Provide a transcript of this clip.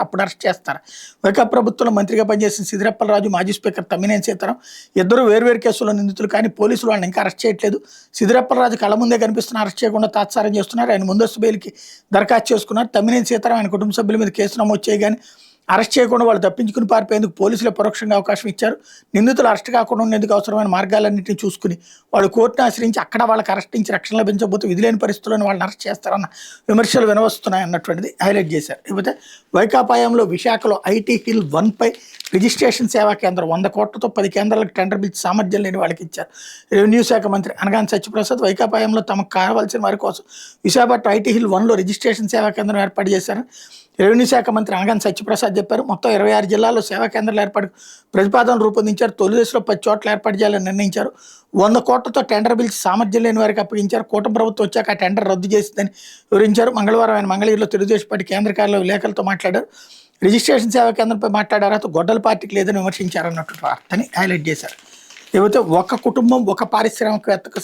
అప్పుడు అరెస్ట్ చేస్తారు. వైకాపా ప్రభుత్వంలో మంత్రిగా పనిచేసిన సిద్దిరప్పలరాజు, మాజీ స్పీకర్ తమ్మినేని సీతారాం ఇద్దరు వేర్వేరు కేసుల్లో నిందితులు. కానీ పోలీసులు వాళ్ళని ఇంకా అరెస్ట్ చేయట్లేదు. సిద్దిరప్పలరాజు కళ్ళ ముందే కనిపిస్తున్న అరెస్ట్ చేయకుండా తాత్సారం చేస్తున్నారు. ఆయన ముందస్తు బెయిల్కి దరఖాస్తు చేసుకున్నారు. తమ్మినేని సీతారాం ఆయన కుటుంబ సభ్యుల మీద కేసు నమోదు చేయగానే అరెస్ట్ చేయకుండా వాళ్ళు తప్పించుకుని పారిపోయేందుకు పోలీసులు పరోక్షంగా అవకాశం ఇచ్చారు. నిందితులు అరెస్ట్ కాకుండా ఉండేందుకు అవసరమైన మార్గాలన్నింటినీ చూసుకుని వాళ్ళు కోర్టును ఆశ్రయించి అక్కడ వాళ్ళకి అరెస్ట్ నుంచి రక్షణ లభించబోతే విధులేని పరిస్థితుల్లో వాళ్ళని అరెస్ట్ చేస్తారన్న విమర్శలు వినవస్తున్నాయి అన్నటువంటిది హైలైట్ చేశారు. ఇకపోతే వైకాపాయంలో విశాఖలో ఐటీ హిల్ 1 రిజిస్ట్రేషన్ సేవా కేంద్రం 100 కోట్లతో 10 కేంద్రాలకు టెండర్ పిలిచి సామర్థ్యం లేని వాళ్ళకి ఇచ్చారు. రెవెన్యూ శాఖ మంత్రి అనగాని సత్యప్రసాద్ వైకాపాయంలో తమకు కావాల్సిన వారి కోసం విశాఖపట్నం ఐటీ హిల్ 1లో రిజిస్ట్రేషన్ సేవా కేంద్రం ఏర్పాటు చేశారు. రెవెన్యూ శాఖ మంత్రి అనగాని సత్యప్రసాద్ చెప్పారు. మొత్తం 26 జిల్లాల్లో సేవా కేంద్రాలు ఏర్పాటు ప్రతిపాదనలు రూపొందించారు. తొలి దశలో 10 చోట్ల ఏర్పాటు చేయాలని నిర్ణయించారు. 100 కోట్లతో టెండర్ పిలిచి సామర్థ్యం లేని వారికి అప్పగించారు. కూటమి ప్రభుత్వం వచ్చాక ఆ టెండర్ రద్దు చేసిందని వివరించారు. మంగళవారం ఆయన మంగళగిరిలో తెలుగుదేశం పార్టీ కేంద్ర కార్యాలయంలో విలేకరులతో మాట్లాడారు. రిజిస్ట్రేషన్ సేవా కేంద్రంపై మాట్లాడారు. గొడ్డల పార్టీకి లేదని విమర్శించారన్నట్టు వార్తని హైలైట్ చేశారు. లేకపోతే ఒక కుటుంబం ఒక పారిశ్రామికవేత్తకు